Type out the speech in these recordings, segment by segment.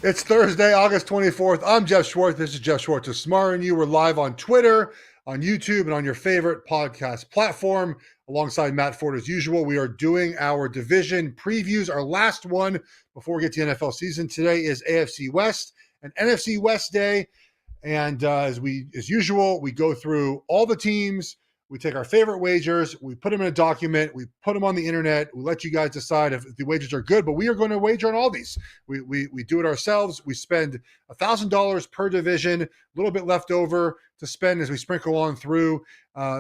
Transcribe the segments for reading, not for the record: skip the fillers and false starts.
It's Thursday, August 24th. I'm Geoff Schwartz. This is Geoff Schwartz of Smart and You. We're live on Twitter, on YouTube, and on your favorite podcast platform. Alongside Matt Ford, as usual, we are doing our division previews. Our last one before we get to the NFL season today is AFC West and NFC West day. And as usual, we go through all the teams. We take our favorite wagers, we put them in a document, we put them on the internet, we let you guys decide if the wagers are good, but we are going to wager on all these. We do it ourselves. We spend $1,000 per division, a little bit left over to spend as we sprinkle on through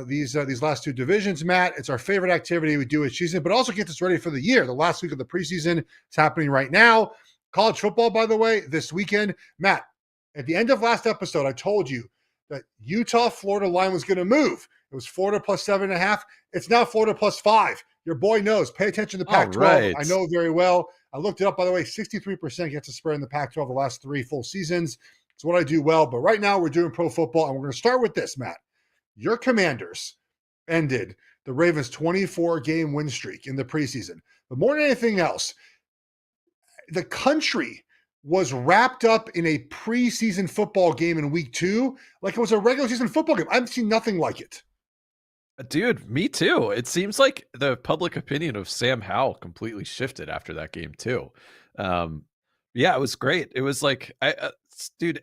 these last two divisions. Matt, it's our favorite activity we do each season, but also gets us ready for the year. The last week of the preseason is happening right now. College football, by the way, this weekend. Matt, at the end of last episode, I told you that Utah-Florida line was going to move. It was Florida plus 7.5. It's now Florida plus 5. Your boy knows. Pay attention to the Pac-12. Right. I know very well. I looked it up, by the way. 63% gets a spread in the Pac-12 the last 3 full seasons. It's what I do well. But right now we're doing pro football, and we're going to start with this, Matt. Your Commanders ended the Ravens' 24-game win streak in the preseason. But more than anything else, the country was wrapped up in a preseason football game in week 2 like it was a regular season football game. I've seen nothing like it. Dude, me too. It seems like the public opinion of Sam Howell completely shifted after that game too. Yeah, it was great. It was like, dude,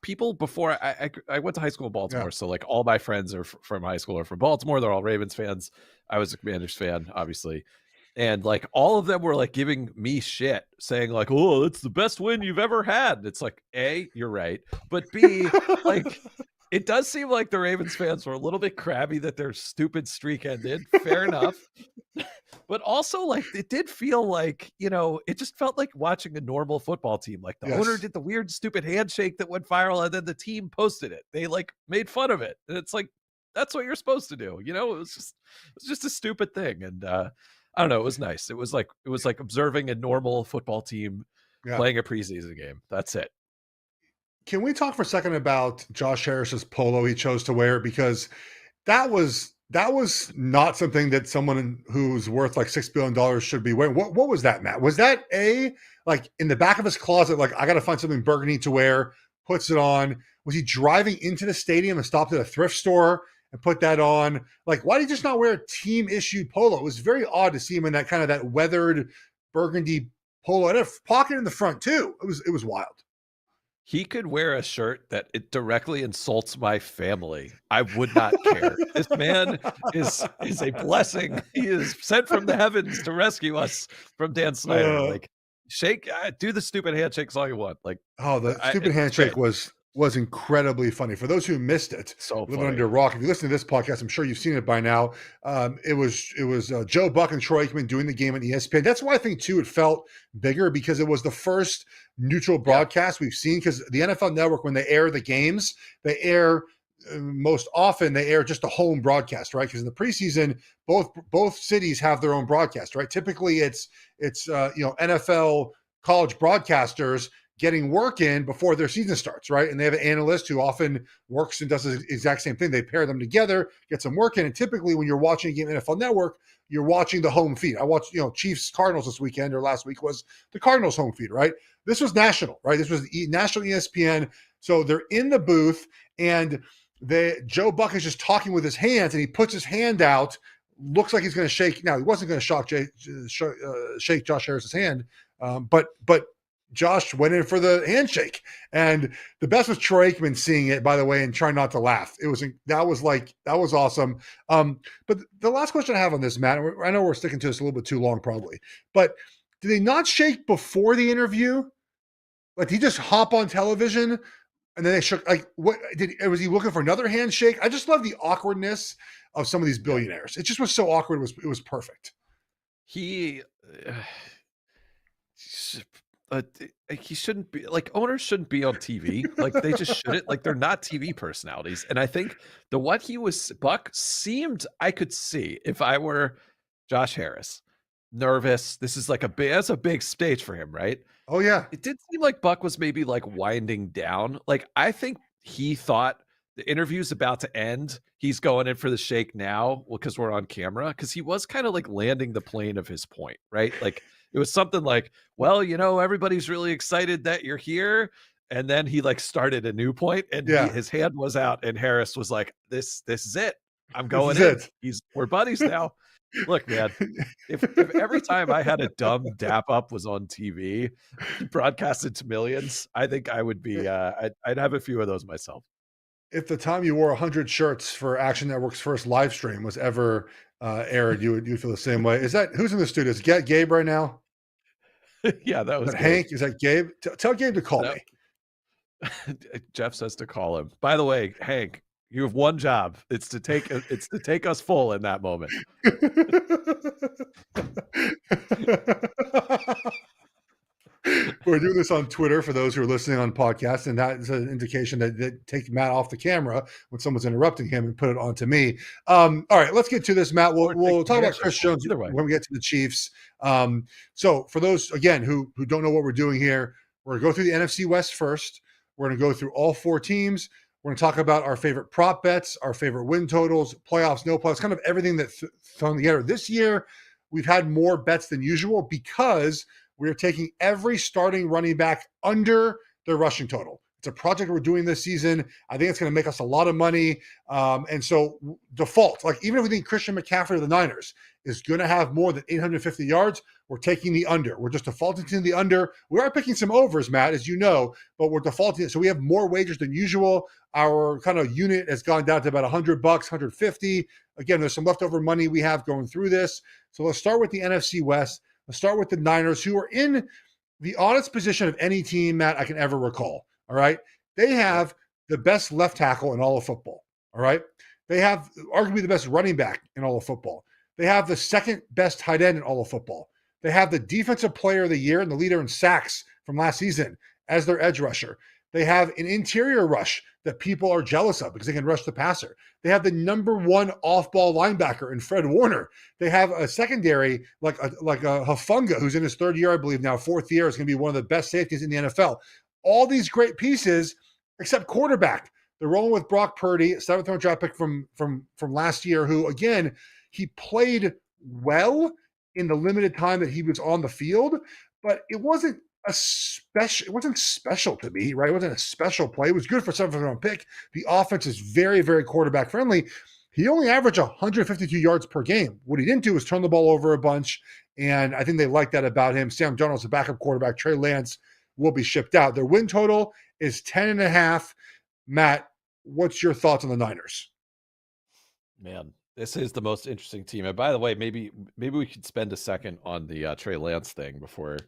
people before I went to high school in Baltimore, so like all my friends are from high school or from Baltimore. They're all Ravens fans. I was a Commanders fan, obviously. And like all of them were like giving me shit, saying like, "Oh, it's the best win you've ever had." And it's like, A, you're right, but B, like it does seem like the Ravens fans were a little bit crabby that their stupid streak ended. Fair enough. But also, like, it did feel like, it just felt like watching a normal football team. Like the owner did the weird, stupid handshake that went viral, and then the team posted it. They like made fun of it. And it's like, that's what you're supposed to do. It was just a stupid thing. And I don't know. It was nice. It was like observing a normal football team playing a preseason game. That's it. Can we talk for a second about Josh Harris's polo he chose to wear? Because that was not something that someone who's worth like $6 billion should be wearing. What was that, Matt? Was that like in the back of his closet, like, I got to find something burgundy to wear, puts it on? Was he driving into the stadium and stopped at a thrift store and put that on? Like, why did he just not wear a team-issued polo? It was very odd to see him in that kind of that weathered burgundy polo. And a pocket in the front, too. It was wild. He could wear a shirt that it directly insults my family. I would not care. This man is a blessing. He is sent from the heavens to rescue us from Dan Snyder. Like, do the stupid handshakes all you want. Like, the stupid handshake was incredibly funny. For those who missed it, living under a rock, if you listen to this podcast, I'm sure you've seen it by now. It was Joe Buck and Troy Aikman doing the game at ESPN. That's why I think too it felt bigger, because it was the first neutral broadcast we've seen. Because the NFL Network, when they air the games, they air most often just a home broadcast, right? Because in the preseason, both cities have their own broadcast, right? Typically, it's NFL college broadcasters getting work in before their season starts, right? And they have an analyst who often works and does the exact same thing. They pair them together, get some work in. And typically when you're watching a game on NFL Network, you're watching the home feed. I watched, Chiefs Cardinals this weekend, or last week was the Cardinals home feed, right? This was national, right? This was national ESPN. So they're in the booth, and Joe Buck is just talking with his hands, and he puts his hand out, looks like he's going to shake. Now, he wasn't going to shake Josh Harris's hand, but Josh went in for the handshake, and the best was Troy Aikman seeing it, by the way, and trying not to laugh. That was awesome. But the last question I have on this, Matt, I know we're sticking to this a little bit too long, probably, but did they not shake before the interview? Like, did he just hop on television and then they shook? Like, was he looking for another handshake? I just love the awkwardness of some of these billionaires. It just was so awkward. It was perfect. He shouldn't be, like, owners shouldn't be on TV. Like, they just shouldn't. Like, they're not TV personalities. And I think Buck seemed, I could see if I were Josh Harris, nervous. This is like that's a big stage for him, right? Oh yeah. It did seem like Buck was maybe like winding down. Like, I think he thought the interview's about to end. He's going in for the shake now because we're on camera, because he was kind of like landing the plane of his point, right? Like, It was something like, well, everybody's really excited that you're here. And then he like started a new point, and his hand was out, and Harris was like, this is it. I'm going in. We're buddies now. Look, man, if every time I had a dumb dap up was on TV, broadcasted to millions, I think I would be I'd have a few of those myself. If the time you wore 100 shirts for Action Network's first live stream was ever aired, you feel the same way. Is that who's in the studio? Is Gabe right now? Yeah, that was Hank. Is that Gabe? Tell Gabe to call me. Geoff says to call him. By the way, Hank, you have one job. It's to take us full in that moment. We're doing this on Twitter for those who are listening on podcasts, and that is an indication that take Matt off the camera when someone's interrupting him and put it onto me. All right, let's get to this, Matt. We'll talk about Chris Jones when we get to the Chiefs. So for those, again, who don't know what we're doing here, we're going to go through the NFC West first. We're going to go through all four teams. We're going to talk about our favorite prop bets, our favorite win totals, playoffs, no playoffs, kind of everything that's thrown together. This year, we've had more bets than usual because we're taking every starting running back under their rushing total. It's a project we're doing this season. I think it's going to make us a lot of money. And so default, like even if we think Christian McCaffrey of the Niners is going to have more than 850 yards, we're taking the under. We're just defaulting to the under. We are picking some overs, Matt, as you know, but we're defaulting. So we have more wagers than usual. Our kind of unit has gone down to about $100, 150. Again, there's some leftover money we have going through this. So let's start with the NFC West. Let's start with the Niners, who are in the oddest position of any team, Matt, I can ever recall. All right. They have the best left tackle in all of football. All right. They have arguably the best running back in all of football. They have the second best tight end in all of football. They have the defensive player of the year and the leader in sacks from last season as their edge rusher. They have an interior rush that people are jealous of because they can rush the passer. They have the number one off-ball linebacker in Fred Warner. They have a secondary like a Hufanga, who's in his third year, I believe now, fourth year, is going to be one of the best safeties in the NFL. All these great pieces, except quarterback. They're rolling with Brock Purdy, seventh-round draft pick from last year, who, again, he played well in the limited time that he was on the field, but it wasn't special to me, right? It wasn't a special play. It was good for seventh-round pick. The offense is very, very quarterback friendly. He only averaged 152 yards per game. What he didn't do was turn the ball over a bunch, and I think they like that about him. Sam Darnold's a backup quarterback. Trey Lance will be shipped out. Their win total is 10.5. Matt, what's your thoughts on the Niners? Man, this is the most interesting team. And by the way, maybe we could spend a second on the Trey Lance thing before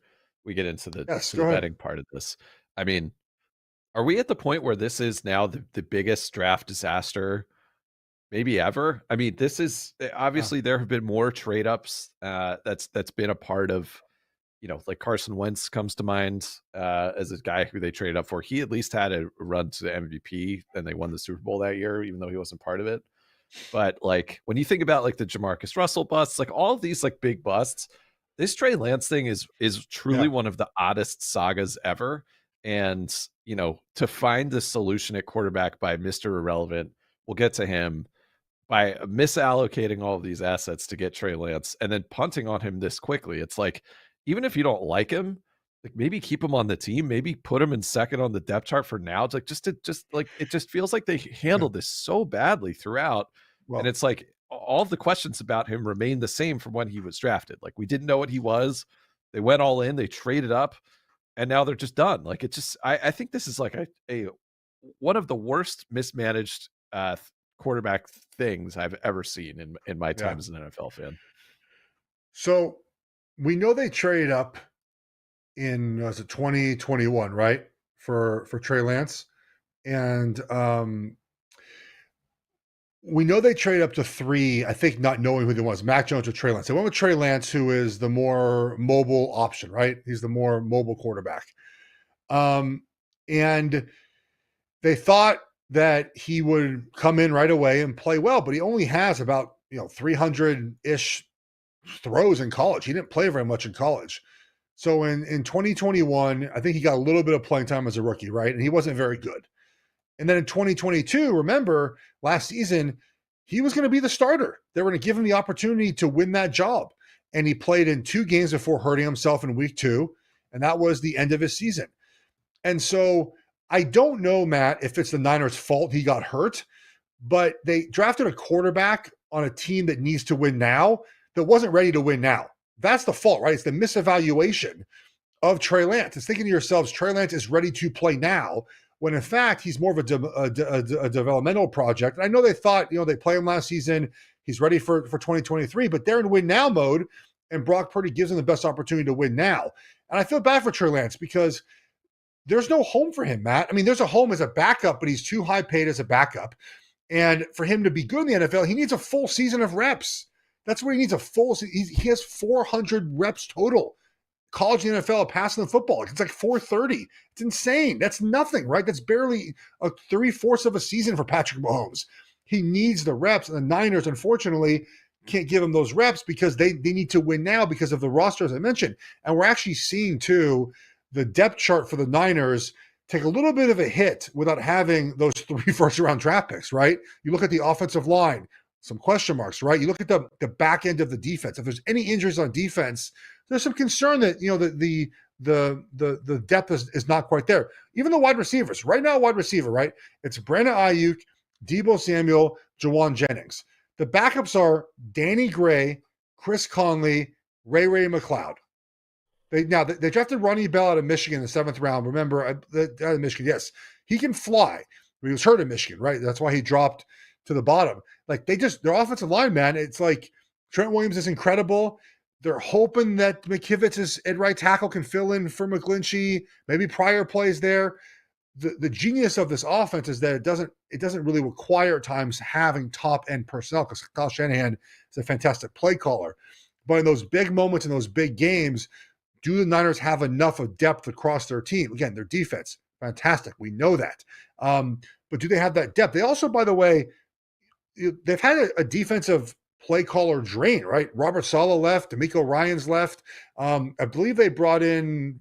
we get into the betting part of this. I mean, are we at the point where this is now the biggest draft disaster maybe ever? I mean, this is obviously there have been more trade ups that's been a part of, like Carson Wentz comes to mind as a guy who they traded up for. He at least had a run to the MVP and they won the Super Bowl that year, even though he wasn't part of it. But like when you think about like the Jamarcus Russell busts, like all of these like big busts, this Trey Lance thing is truly one of the oddest sagas ever. And, to find the solution at quarterback by Mr. Irrelevant, we'll get to him, by misallocating all of these assets to get Trey Lance and then punting on him this quickly. It's like, even if you don't like him, like maybe keep him on the team, maybe put him in second on the depth chart for now. It's like it just feels like they handled this so badly throughout. Well, and it's like all the questions about him remain the same from when he was drafted. Like we didn't know what he was. They went all in, they traded up, and now they're just done. Like it's just, I think this is like a one of the worst mismanaged quarterback things I've ever seen in my time as an NFL fan. So we know they traded up in 2021, right? For Trey Lance. And we know they traded up to 3, I think, not knowing who they was, Mac Jones or Trey Lance. They went with Trey Lance, who is the more mobile option, right? He's the more mobile quarterback. And they thought that he would come in right away and play well, but he only has about 300-ish throws in college. He didn't play very much in college. So in 2021, I think he got a little bit of playing time as a rookie, right? And he wasn't very good. And then in 2022, remember, last season, he was going to be the starter. They were going to give him the opportunity to win that job. and he played in 2 games before hurting himself in week 2, and that was the end of his season. And so I don't know, Matt, if it's the Niners' fault he got hurt, but they drafted a quarterback on a team that needs to win now that wasn't ready to win now. That's the fault, right? It's the misevaluation of Trey Lance. It's thinking to yourselves, Trey Lance is ready to play now, when in fact, he's more of a developmental project. And I know they thought, they play him last season, he's ready for 2023, but they're in win now mode, and Brock Purdy gives them the best opportunity to win now. And I feel bad for Trey Lance because there's no home for him, Matt. I mean, there's a home as a backup, but he's too high paid as a backup. And for him to be good in the NFL, he needs a full season of reps. That's what he needs, a full season. He has 400 reps total. College and NFL passing the football. It's like 430. It's insane. That's nothing, right? That's barely a 3/4 of a season for Patrick Mahomes. He needs the reps, and the Niners, unfortunately, can't give him those reps because they need to win now because of the roster, as I mentioned. And we're actually seeing, too, the depth chart for the Niners take a little bit of a hit without having those 3 first-round draft picks, right? You look at the offensive line, some question marks, right? You look at the back end of the defense. If there's any injuries on defense, there's some concern that, the depth is not quite there. Even the wide receivers. Right now, wide receiver, right? It's Brandon Ayuk, Deebo Samuel, Jawan Jennings. The backups are Danny Gray, Chris Conley, Ray McLeod. They drafted Ronnie Bell out of Michigan in the 7th round. Remember, out of Michigan, yes. He can fly. He was hurt in Michigan, right? That's why he dropped to the bottom. Like, their offensive line, man, it's like Trent Williams is incredible. They're hoping that McKivitz at right tackle can fill in for McGlinchey. Maybe Pryor plays there. The genius of this offense is that it doesn't really require at times having top-end personnel, because Kyle Shanahan is a fantastic play caller. But in those big moments, in those big games, do the Niners have enough of depth across their team? Again, their defense, fantastic. We know that. But do they have that depth? They also, by the way, they've had a defensive play caller drain, right? Robert Saleh left. D'Amico Ryans left. I believe they brought in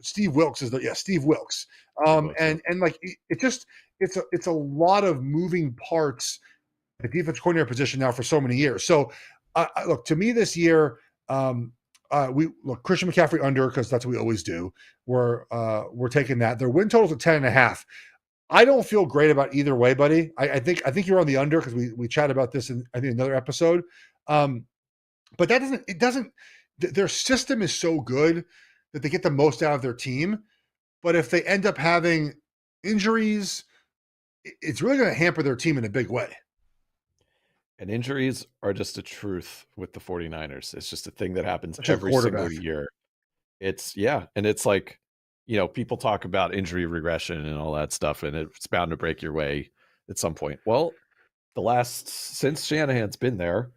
Steve Wilks. Steve Wilks. And like it's a lot of moving parts at the defense coordinator position now for so many years. So look, to me this year, we look Christian McCaffrey under, because that's what we always do. We're taking that. Their win total's at 10.5. I don't feel great about either way, buddy. I think you're on the under, because we chatted about this in, I think, another episode. But it doesn't. Their system is so good that they get the most out of their team. But if they end up having injuries, it's really going to hamper their team in a big way. And injuries are just a truth with the 49ers. It's just a thing that happens every single year. And it's like, people talk about injury regression and all that stuff, and it's bound to break your way at some point. Well, since Shanahan's been there,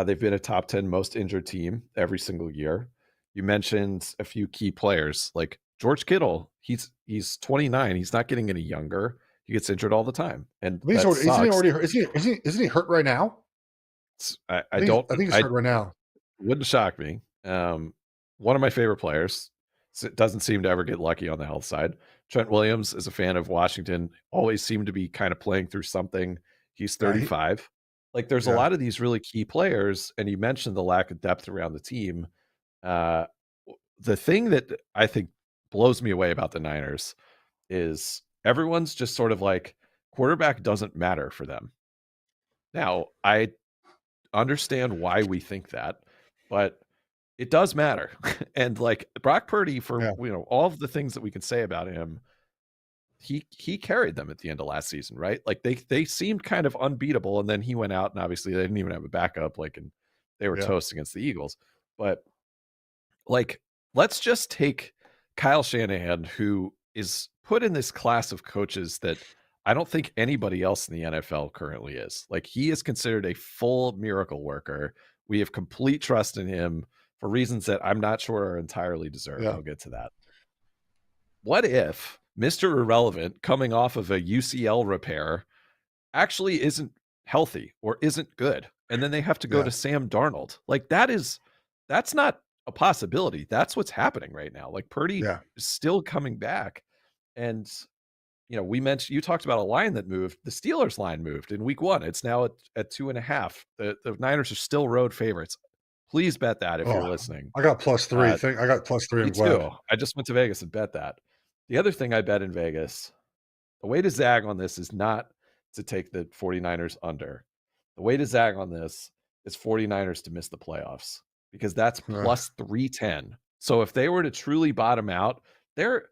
they've been a top 10 most injured team every single year. You mentioned a few key players like George Kittle. He's 29. He's not getting any younger. He gets injured all the time. And isn't he already hurt? Isn't he hurt right now? I think he's hurt right now. Wouldn't shock me. One of my favorite players. It doesn't seem to ever get lucky on the health side. Trent Williams is a fan of Washington. Always seemed to be kind of playing through something. He's 35. There's a lot of these really key players, and you mentioned the lack of depth around the team. The thing that I think blows me away about the Niners is everyone's just sort of like, quarterback doesn't matter for them. Now, I understand why we think that, but it does matter. And like Brock Purdy, for all of the things that we can say about him, he carried them at the end of last season, right? Like they seemed kind of unbeatable, and then he went out, and obviously they didn't even have a backup, and they were toast against the Eagles. But let's just take Kyle Shanahan, who is put in this class of coaches that I don't think anybody else in the NFL currently is. He is considered a full miracle worker. We have complete trust in him for reasons that I'm not sure are entirely deserved. I'll get to that. What if Mr. Irrelevant, coming off of a UCL repair, actually isn't healthy or isn't good, and then they have to go to Sam Darnold? That's not a possibility. That's what's happening right now. Purdy is still coming back. And you talked about a line that moved. The Steelers line moved in week 1. It's now at 2.5. The Niners are still road favorites. Please bet that if you're Oh, listening. I got +3. I got +3. Me I'm glad. too. I just went to Vegas and bet that. The other thing I bet in Vegas, the way to zag on this is not to take the 49ers under. The way to zag on this is 49ers to miss the playoffs because that's plus 310. So if they were to truly bottom out, they're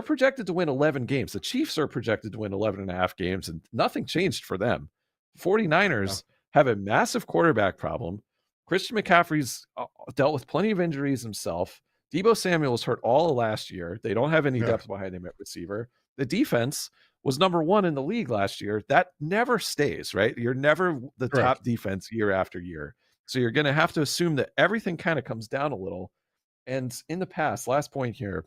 projected to win 11 games. The Chiefs are projected to win 11 and a half games, and nothing changed for them. 49ers have a massive quarterback problem. Christian McCaffrey's dealt with plenty of injuries himself. Deebo Samuel was hurt all of last year. They don't have any depth behind him at receiver. The defense was number 1 in the league last year. That never stays, right? You're never the top defense year after year. So you're going to have to assume that everything kind of comes down a little. And in the past, last point here,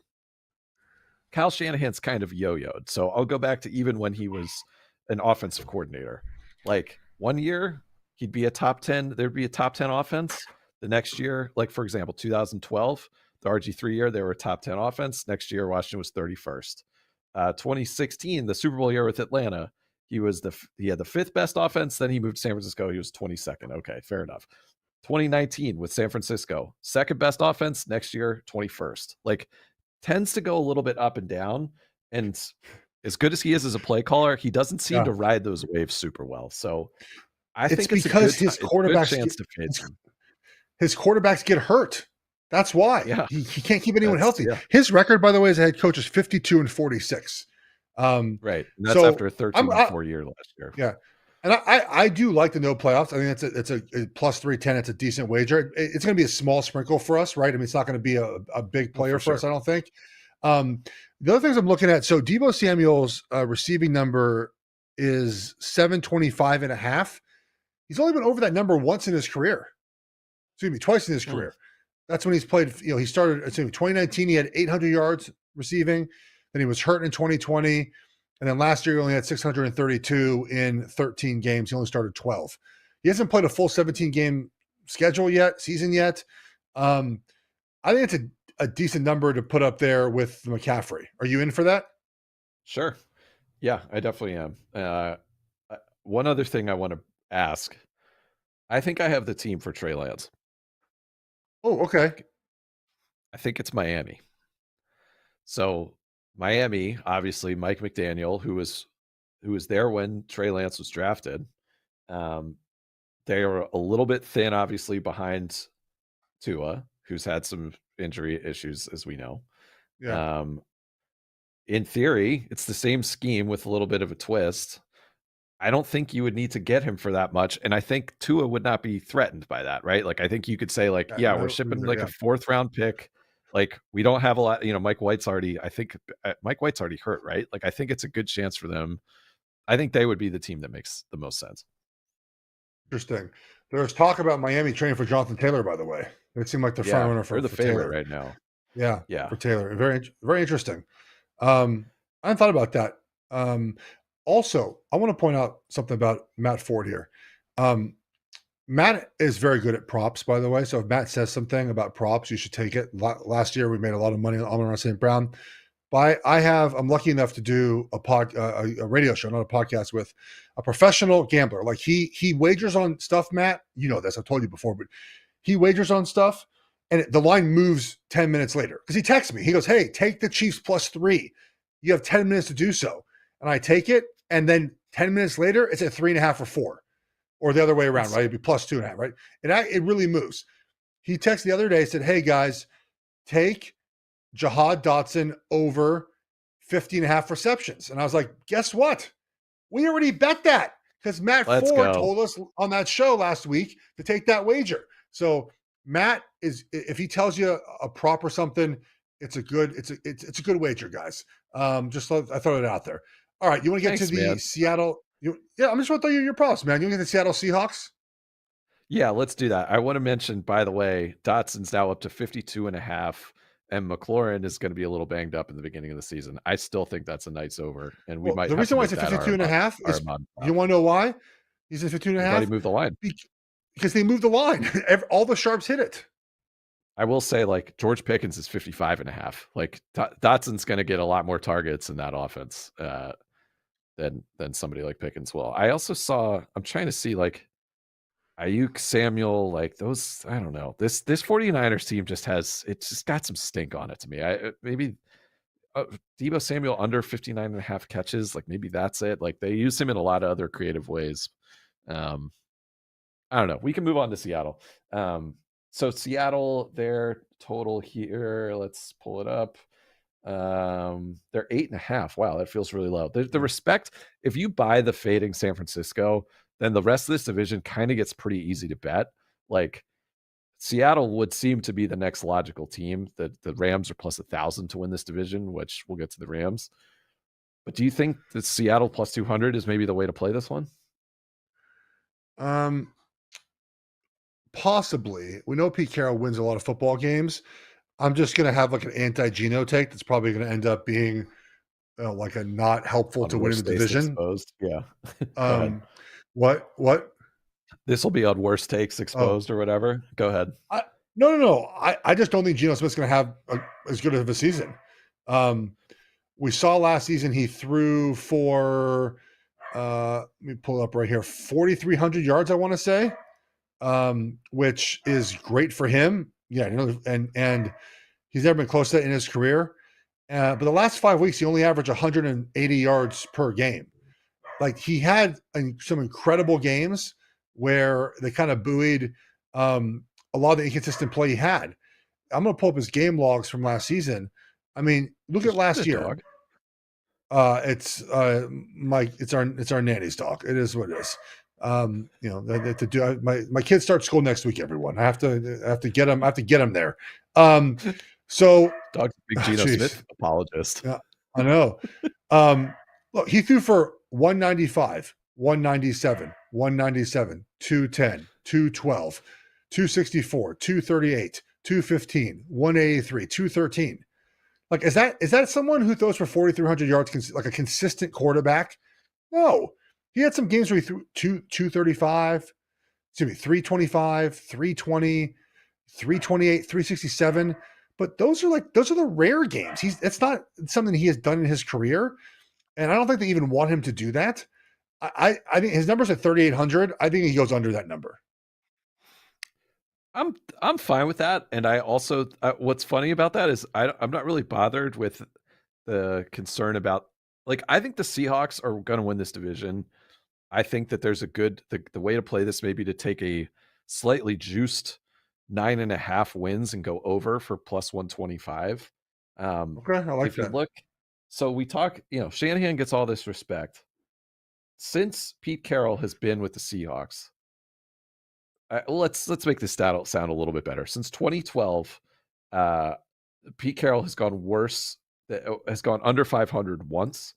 Kyle Shanahan's kind of yo-yoed. So I'll go back to even when he was an offensive coordinator. Like one year, he'd be a top 10. There'd be a top 10 offense. The next year, like for example, 2012, the RG3 year, they were a top 10 offense. Next year, Washington was 31st. 2016, the Super Bowl year with Atlanta, he had the 5th best offense. Then he moved to San Francisco. He was 22nd. Okay, fair enough. 2019 with San Francisco, 2nd best offense. Next year, 21st. Like tends to go a little bit up and down. And as good as he is as a play caller, he doesn't seem to ride those waves super well. So I think it's because his quarterbacks get hurt. That's why he can't keep anyone healthy. His record, by the way, as a head coach is 52-46. Right. And that's after a 13-4 year last year. Yeah. And I do like the no playoffs. I think it's a plus 310. It's a decent wager. It's going to be a small sprinkle for us, right? I mean, it's not going to be a big player for us, I don't think. The other things I'm looking at, so Deebo Samuel's receiving number is 725.5. He's only been over that number once in his career. Twice in his career. That's when he's played, he started, 2019, he had 800 yards receiving. Then he was hurt in 2020. And then last year, he only had 632 in 13 games. He only started 12. He hasn't played a full 17-game season yet. I think it's a decent number to put up there with McCaffrey. Are you in for that? Sure. Yeah, I definitely am. One other thing I want to ask. I think I have the team for Trey Lance. Oh, okay. I think it's Miami. So Miami, obviously, Mike McDaniel, who was there when Trey Lance was drafted. They are a little bit thin, obviously, behind Tua, who's had some injury issues, as we know. Yeah. In theory, it's the same scheme with a little bit of a twist. I don't think you would need to get him for that much. And I think Tua would not be threatened by that, right? Like, I think you could say, like, we're shipping like a 4th round pick. Like, we don't have a lot, Mike White's already hurt, right? Like, I think it's a good chance for them. I think they would be the team that makes the most sense. Interesting. There's talk about Miami training for Jonathan Taylor, by the way. It seemed like the front runner for the favorite Taylor right now. Yeah. For Taylor. Very, very interesting. I hadn't thought about that. Also, I want to point out something about Matt Ford here. Matt is very good at props, by the way. So if Matt says something about props, you should take it. Last year, we made a lot of money on Amon-Ra St. Brown. But I'm lucky enough to do a radio show, not a podcast, with a professional gambler. Like he wagers on stuff, Matt. You know this. I've told you before, but he wagers on stuff, and the line moves 10 minutes later because he texts me. He goes, "Hey, take the Chiefs +3. You have 10 minutes to do so." And I take it, and then 10 minutes later, it's at 3.5 or 4, or the other way around, right? It'd be +2.5, right? It really moves. He texted the other day, said, "Hey guys, take Jahad Dotson over 50.5 receptions." And I was like, guess what? We already bet that because Matt Ford told us on that show last week to take that wager. So Matt if he tells you a prop or something, it's a good wager, guys. I throw it out there. All right, you want to get to the Seattle? I'm just want to throw you your props, man. You want to get the Seattle Seahawks? Yeah, let's do that. I want to mention, by the way, Dotson's now up to 52.5, and McLaurin is going to be a little banged up in the beginning of the season. I still think that's a nice over, and we might. The reason why it's at 52.5 is you want to know why he's at 52.5? He moved the line because they moved the line. All the sharps hit it. I will say, like, George Pickens is 55.5. Like, Dotson's going to get a lot more targets in that offense than somebody like Pickens will. I also saw. I'm trying to see, like, Ayuk, Samuel, like those, I don't know. This 49ers team just got some stink on it to me. Maybe Deebo Samuel under 59 and a half catches, like maybe that's it. Like they use him in a lot of other creative ways. I don't know. We can move on to Seattle. So Seattle, their total here, let's pull it up. They're 8.5. Wow, that feels really low. The respect, if you buy the fading San Francisco, then the rest of this division kind of gets pretty easy to bet. Like Seattle would seem to be the next logical team. The Rams are plus 1,000 to win this division, which we'll get to the Rams. But do you think that Seattle plus 200 is maybe the way to play this one? Possibly. We know Pete Carroll wins a lot of football games. I'm just going to have like an anti-Geno take that's probably going to end up being like a not helpful to win the division. Exposed. Yeah. What? This will be on worst takes exposed or whatever. Go ahead. No. I just don't think Geno Smith's going to have as good of a season. We saw last season he threw for, let me pull it up right here, 4,300 yards, I want to say, which is great for him. Yeah, and he's never been close to that in his career. But the last 5 weeks, he only averaged 180 yards per game. Like he had some incredible games where they kind of buoyed a lot of the inconsistent play he had. I'm going to pull up his game logs from last season. I mean, look at last year. Dog. It's our nanny's dog. It is what it is. My kids start school next week. Everyone, I have to get them. I have to get them there. So dog's a big Geno Smith apologist. Yeah, I know. Look, he threw for 195, 197, 197, 210, 212, 264, 238, 215, 183, 213. Like, is that someone who throws for 4,300 yards, like a consistent quarterback? No. He had some games where he threw 235, 325, 320, 328, 367. But those are the rare games. It's not something he has done in his career. And I don't think they even want him to do that. I think his number's at 3,800. I think he goes under that number. I'm fine with that, and I also what's funny about that is I'm not really bothered with the concern about, like, I think the Seahawks are going to win this division. I think that there's the way to play this maybe to take a slightly juiced 9.5 wins and go over for plus 125. Okay, I like that. Look, so we talk, Shanahan gets all this respect since Pete Carroll has been with the Seahawks. Let's make this stat sound a little bit better. Since 2012, Pete Carroll has gone worse. Has gone under 500 once.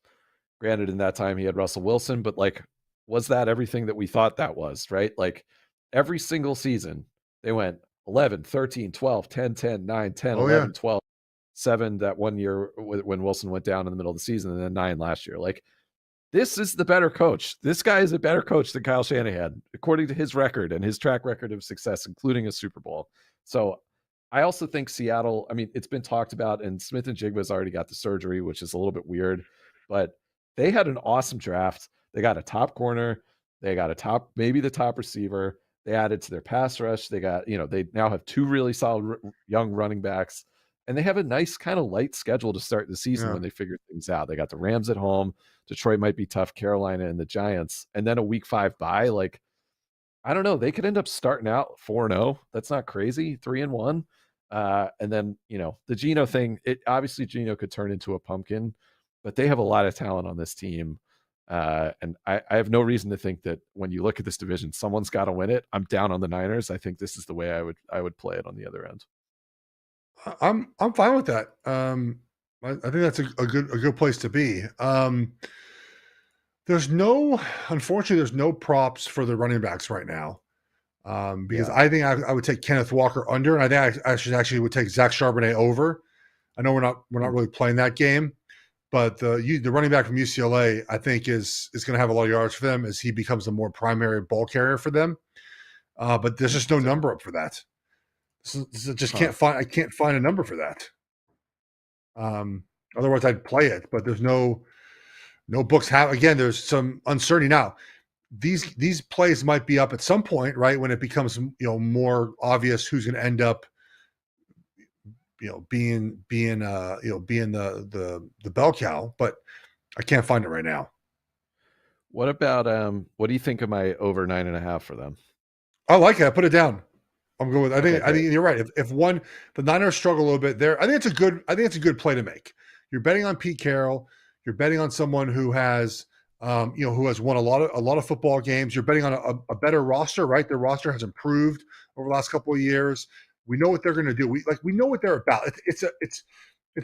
Granted, in that time he had Russell Wilson, but like, was that everything that we thought that was? Right? Like every single season they went 11, 13, 12, 10, 10, 9, 10, 11, 12, 7 that one year when Wilson went down in the middle of the season, and then 9 last year. Like, this is the better coach. This guy is a better coach than Kyle Shanahan, according to his record and his track record of success, including a Super Bowl. So I also think Seattle, I mean, it's been talked about, and Smith and Jigba's already got the surgery, which is a little bit weird, but they had an awesome draft. They got a top corner. They got maybe the top receiver. They added to their pass rush. They got, they now have 2 really solid young running backs, and they have a nice kind of light schedule to start the season when they figure things out. They got the Rams at home. Detroit might be tough, Carolina and the Giants, and then a week 5 bye. Like, I don't know. They could end up starting out 4-0. That's not crazy. 3-1. And then, the Geno thing, obviously Geno could turn into a pumpkin, but they have a lot of talent on this team. And I have no reason to think that when you look at this division, someone's got to win it. I'm down on the Niners. I think this is the way I would play it on the other end. I'm fine with that. I think that's a good place to be. Unfortunately, there's no props for the running backs right now. Because I think I would take Kenneth Walker under, and I think I actually would take Zach Charbonnet over. I know we're not really playing that game, but the running back from UCLA, I think is going to have a lot of yards for them as he becomes a more primary ball carrier for them. But there's just no number up for that. I can't find a number for that. Otherwise I'd play it, but there's no books have. Again, there's some uncertainty now. these plays might be up at some point, right? When it becomes, more obvious who's going to end up, being the bell cow, but I can't find it right now. What about what do you think of my over 9.5 for them? I like it. I put it down. I'm going with. I think you're right. If the Niners struggle a little bit there, I think it's a good play to make. You're betting on Pete Carroll. You're betting on someone who has, who has won a lot of football games. You're betting on a better roster, right? Their roster has improved over the last couple of years. We know what they're going to do. We know what they're about. It's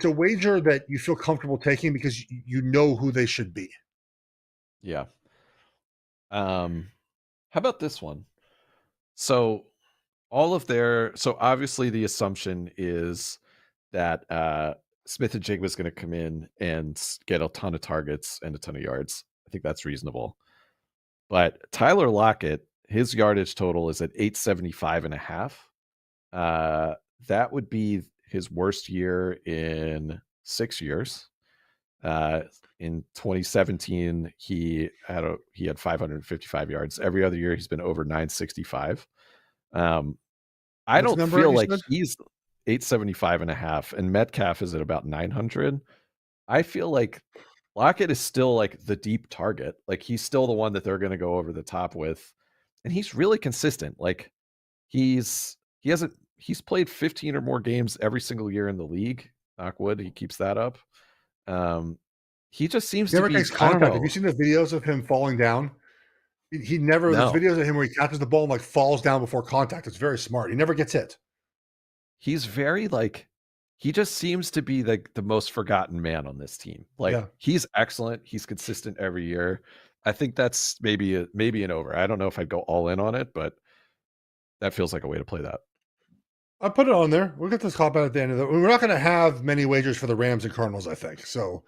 a wager that you feel comfortable taking because you know who they should be. Yeah. How about this one? So obviously the assumption is that Smith and Jigba is going to come in and get a ton of targets and a ton of yards. I think that's reasonable. But Tyler Lockett, his yardage total is at 875.5. That would be his worst year in 6 years. In 2017, he had 555 yards. Every other year, he's been over 965. I don't feel like he's 875.5, and Metcalf is at about 900. I feel like Lockett is still like the deep target. Like he's still the one that they're going to go over the top with, and he's really consistent. Like he's played 15 or more games every single year in the league. Knock wood, he keeps that up. He just seems to be makes contact. Have you seen the videos of him falling down? He never. No. There's videos of him where he catches the ball and like falls down before contact. It's very smart. He never gets hit. He's very he just seems to be like the most forgotten man on this team. He's excellent. He's consistent every year. I think that's maybe an over. I don't know if I'd go all in on it, but that feels like a way to play that. I'll put it on there. We'll get this cop out at the end of we're not going to have many wagers for the Rams and Cardinals, I think. So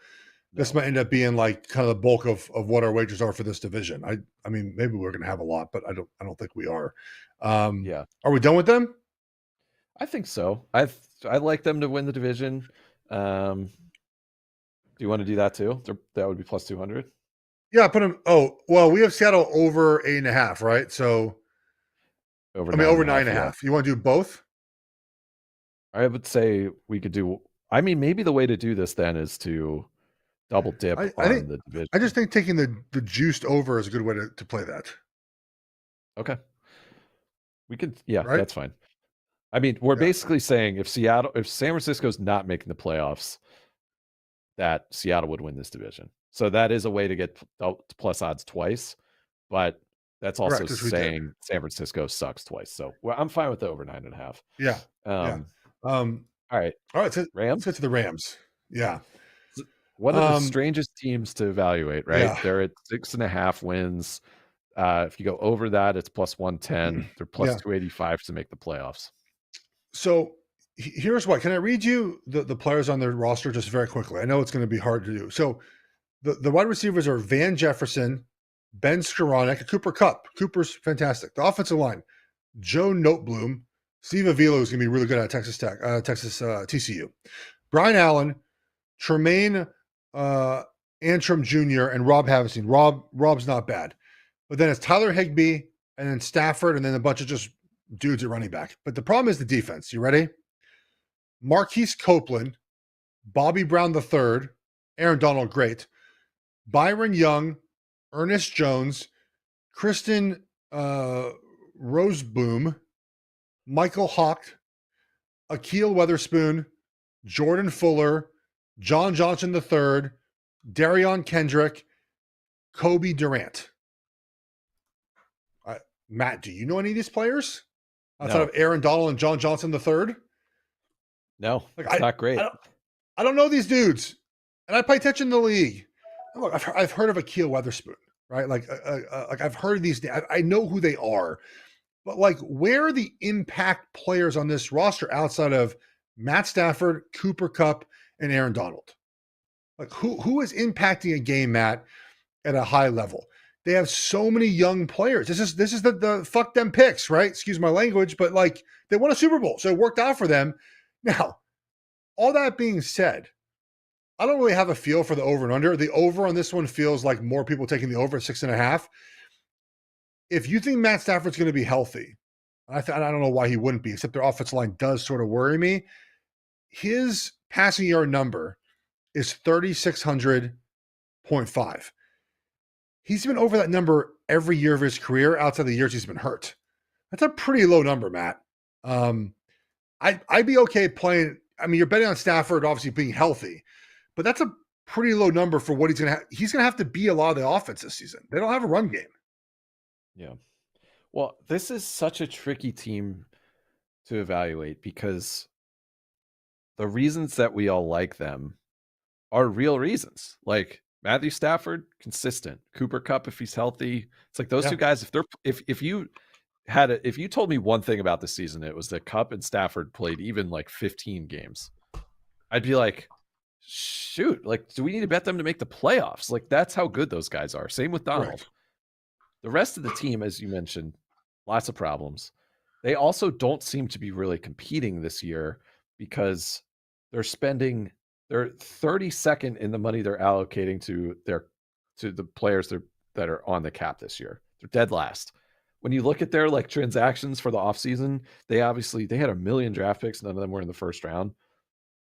this might end up being like kind of the bulk of what our wagers are for this division. I mean, maybe we're going to have a lot, but I don't think we are. Yeah. Are we done with them? I think so. I like them to win the division. Do you want to do that too? That would be plus 200. Yeah, I put them. Oh, well, we have Seattle over 8.5, right? So over 9.5. Yeah. You want to do both? I would say we could do. I mean, maybe the way to do this then is to double dip on the division. I just think taking the juiced over is a good way to play that. Okay. We could, right? That's fine. I mean, we're basically saying if San Francisco's not making the playoffs, that Seattle would win this division. So that is a way to get plus odds twice, but that's also saying San Francisco sucks twice. So I'm fine with the over 9.5. Yeah. All right. So Rams. Let's get to the Rams. Yeah. One of the strangest teams to evaluate, right? Yeah. They're at 6.5 wins. If you go over that, it's plus 110. They're plus 285 to make the playoffs. So here's why. Can I read you the players on their roster just very quickly? I know it's going to be hard to do. So the wide receivers are Van Jefferson, Ben Skoranek, Cooper Kupp. Cooper's fantastic. The offensive line, Joe Noteboom, Steve Avila is going to be really good at Texas TCU. Brian Allen, Tremaine Antrim Jr., and Rob Havenstein. Rob's not bad. But then it's Tyler Higbee, and then Stafford, and then a bunch of just dudes at running back. But the problem is the defense. You ready? Marquise Copeland, Bobby Brown III, Aaron Donald, great. Byron Young, Ernest Jones, Kristen Roseboom, Michael Hawk, Akeel Weatherspoon, Jordan Fuller, John Johnson III, Darion Kendrick, Kobe Durant. Matt, do you know any of these players? Outside of Aaron Donald and John Johnson III? No, it's not great. I don't know these dudes. And I pay attention to the league. Look, I've heard of Akeel Weatherspoon, right? Like I've heard of these. I know who they are. But like, where are the impact players on this roster outside of Matt Stafford, Cooper Kupp, and Aaron Donald? Like, who is impacting a game, Matt, at a high level? They have so many young players. This is the fuck them picks, right? Excuse my language, but like they won a Super Bowl, so it worked out for them. Now, all that being said, I don't really have a feel for the over and under. The over on this one feels like more people taking the over at 6.5. if you think Matt Stafford's going to be healthy, I don't know why he wouldn't be, except their offensive line does sort of worry me. His passing yard number is 3,600.5. He's been over that number every year of his career outside the years he's been hurt. That's a pretty low number, Matt. I'd be okay playing. I mean, you're betting on Stafford obviously being healthy, but that's a pretty low number for what he's going to have. He's going to have to be a lot of the offense this season. They don't have a run game. Yeah. Well, this is such a tricky team to evaluate because the reasons that we all like them are real reasons. Like Matthew Stafford, consistent. Cooper Kupp, if he's healthy, it's like those two guys. If you told me one thing about the season, it was that Kupp and Stafford played even like 15 games, I'd be like, shoot, like, do we need to bet them to make the playoffs? Like, that's how good those guys are. Same with Donald. Right. The rest of the team, as you mentioned, lots of problems. They also don't seem to be really competing this year because they're 32nd in the money they're allocating to the players that are on the cap this year. They're dead last. When you look at their like transactions for the offseason, they had 1 million draft picks. None of them were in the first round.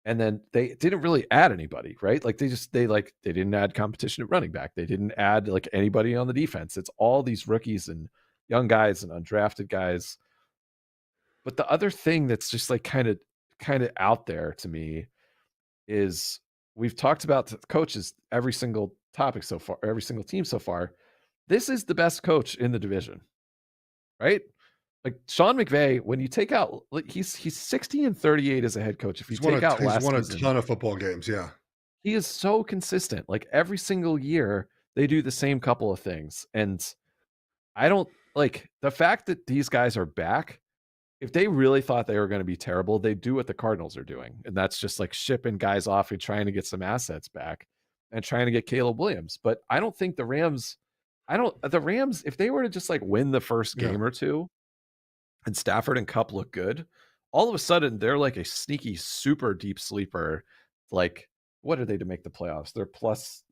And then they didn't really add anybody, right? Like they didn't add competition at running back. They didn't add like anybody on the defense. It's all these rookies and young guys and undrafted guys. But the other thing that's just like kind of out there to me is we've talked about the coaches every single topic so far, every single team so far. This is the best coach in the division, right? Like Sean McVay, when you take out, he's 60-38 as a head coach. If you take out last season, he's won a ton of football games. Yeah, he is so consistent. Like every single year, they do the same couple of things, and I don't like the fact that these guys are back. If they really thought they were going to be terrible, they'd do what the Cardinals are doing, and that's just like shipping guys off and trying to get some assets back and trying to get Caleb Williams. But I don't think the Rams, if they were to just like win the first game or two, and Stafford and Kupp look good, all of a sudden they're like a sneaky, super deep sleeper. Like, what are they to make the playoffs? They're plus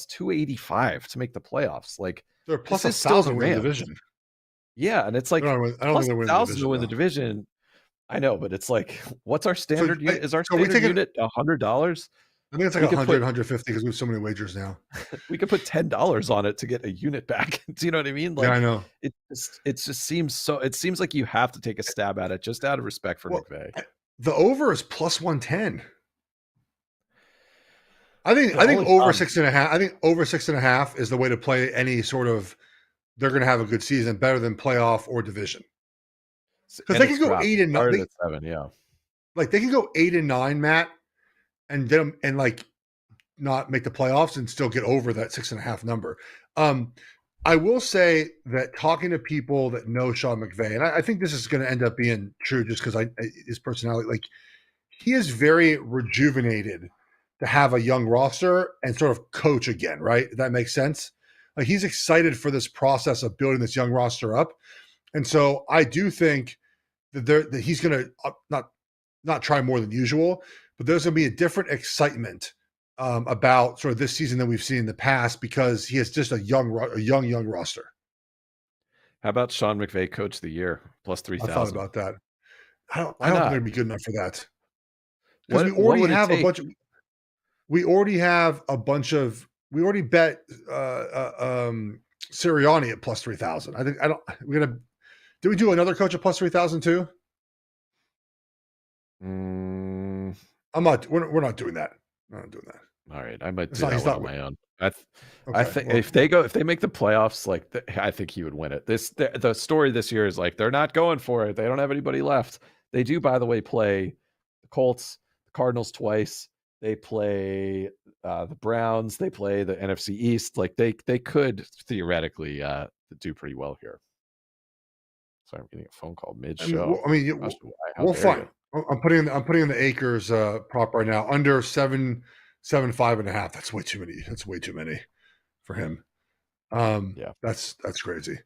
285 to make the playoffs. Like they're plus 1,000 to win the division. Yeah, and it's like I don't think they're winning 1,000 to win the division. I know, but it's like, what's our standard unit? Is our standard unit $100? I think it's like 100, 150 because we have so many wagers now. We could put $10 on it to get a unit back. Do you know what I mean? Like, yeah, I know. It just seems so. It seems like you have to take a stab at it just out of respect for McVay. The over is plus 110. I think over 6.5. I think over 6.5 is the way to play any sort of. They're going to have a good season, better than playoff or division. Because they can go 8-9. 7, yeah. Like they can go 8-9, Matt, and like not make the playoffs and still get over that 6.5 number. I will say that talking to people that know Sean McVay, and I think this is going to end up being true just because his personality, like he is very rejuvenated to have a young roster and sort of coach again, right? If that makes sense. Like he's excited for this process of building this young roster up. And so I do think that he's going to not try more than usual, but there's going to be a different excitement about sort of this season than we've seen in the past because he has just a young roster. How about Sean McVay Coach of the Year plus 3,000? I thought about that. I don't think they're going to be good enough for that because we already have a bunch of. We already bet Sirianni at plus 3,000. Did we do another coach at plus 3,000 too? We're not doing that. I'm not doing that. All right. I might do that on my own. I think if they make the playoffs, like I think he would win it. The story this year is like, they're not going for it. They don't have anybody left. They do, by the way, play the Colts, the Cardinals twice. They play the Browns. They play the NFC East. Like they could theoretically do pretty well here. Sorry, I'm getting a phone call mid-show. We're fine. I'm putting in the Akers prop right now under 7.5.5. That's way too many. That's way too many for him. Yeah, that's crazy.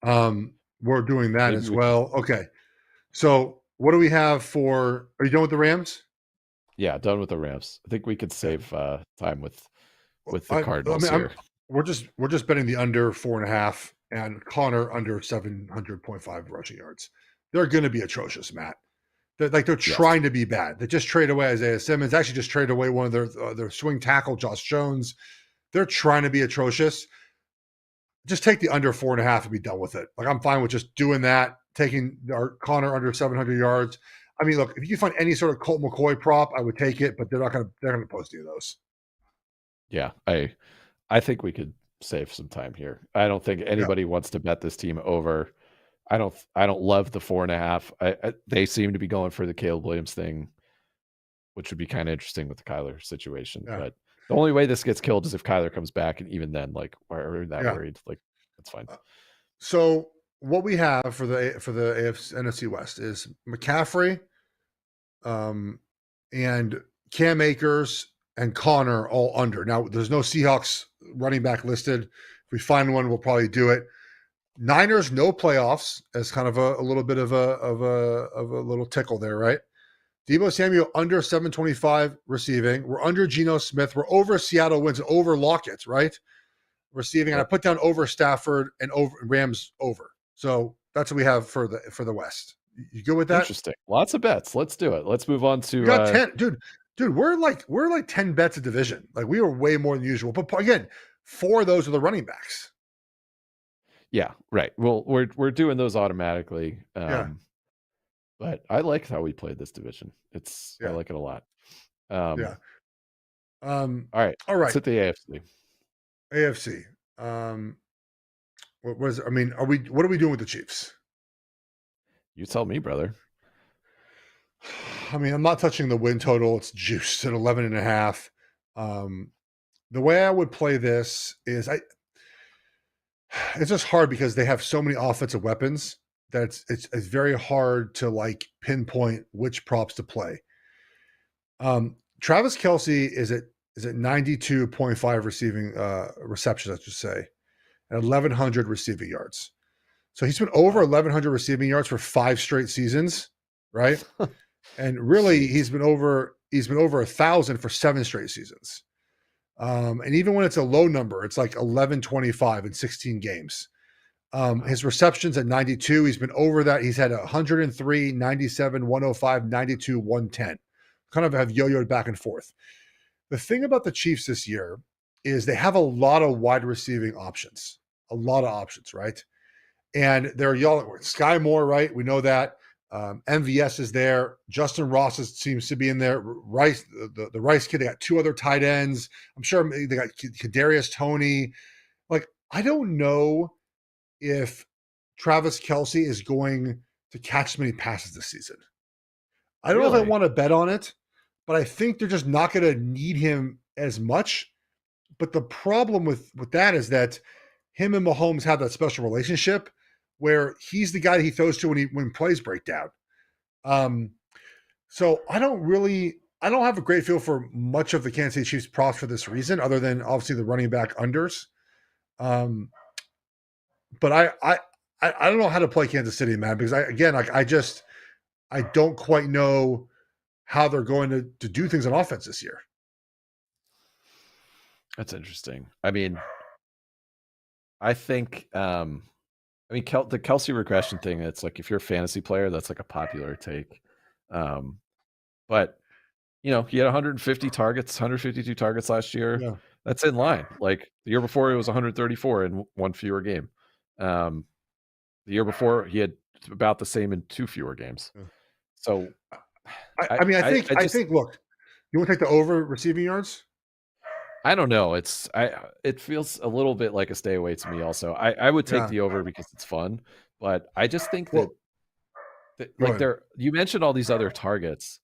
We're doing that as well. Okay, so what do we have for? Are you done with the Rams? Yeah, done with the Rams. I think we could save time with the Cardinals here. We're just betting the under 4.5. and Connor under 700.5 rushing yards. They're going to be atrocious, Matt. They're trying to be bad. They just trade away Isaiah Simmons. Actually, just traded away one of their swing tackle, Josh Jones. They're trying to be atrocious. Just take the under 4.5 and be done with it. Like, I'm fine with just doing that, taking our Connor under 700 yards. I mean, look, if you find any sort of Colt McCoy prop, I would take it, but they're going to post any of those. Yeah, I think we could save some time here. I don't think anybody wants to bet this team over. I don't love the 4.5. They seem to be going for the Caleb Williams thing, which would be kind of interesting with the Kyler situation. Yeah. But the only way this gets killed is if Kyler comes back, and even then, like, we're that worried. Like, that's fine. So what we have for the AFC NFC West is McCaffrey, and Cam Akers and Connor all under. Now, there's no Seahawks running back listed. If we find one, we'll probably do it. Niners, no playoffs, as kind of a little bit of a little tickle there, right? Deebo Samuel under 725 receiving. We're under Geno Smith. We're over Seattle wins and over Lockett, right? Receiving. And I put down over Stafford and over Rams over. So that's what we have for the West. You good with that? Interesting. Lots of bets. Let's do it. Let's move on to. We got 10, dude. We're like 10 bets a division. Like, we are way more than usual. But again, 4 of those are the running backs. Yeah, right. Well, we're doing those automatically. But I like how we played this division. I like it a lot. All right. Let's hit the AFC. What are we doing with the Chiefs? You tell me, brother. I mean, I'm not touching the win total. It's juiced at 11.5. The way I would play this is it's just hard because they have so many offensive weapons that it's very hard to like pinpoint which props to play. Travis Kelce is at 92.5 receiving receptions, I should say, and 1,100 receiving yards. So he's been over 1,100 receiving yards for 5 straight seasons, right? And really, he's been over 1,000 for 7 straight seasons. And even when it's a low number, it's like 1,125 in 16 games. His receptions at 92, he's been over that. He's had 103, 97, 105, 92, 110. Kind of have yo-yoed back and forth. The thing about the Chiefs this year is they have a lot of wide receiving options. A lot of options, right? And they're yelling, Sky Moore, right? We know that. MVS is there. Justin Ross seems to be in there. Rice, the Rice kid, they got 2 other tight ends. I'm sure they got Kadarius Toney. Like, I don't know if Travis Kelce is going to catch as many passes this season. I don't know if I want to bet on it, but I think they're just not going to need him as much. But the problem with that is that him and Mahomes have that special relationship where he's the guy that he throws to when plays break down. So I don't have a great feel for much of the Kansas City Chiefs props for this reason, other than obviously the running back unders. But I don't know how to play Kansas City, man, because I don't quite know how they're going to do things on offense this year. That's interesting. I mean, I think the Kelce regression thing, it's like, if you're a fantasy player, that's like a popular take. But he had 150 targets, 152 targets last year. Yeah. That's in line. Like, the year before, it was 134 in 1 fewer game. The year before, he had about the same in 2 fewer games. Yeah. So, I think. Look, you want to take the over receiving yards? I don't know. It feels a little bit like a stay away to me. Also, I would take the over because it's fun, but I just think that like you mentioned all these other targets,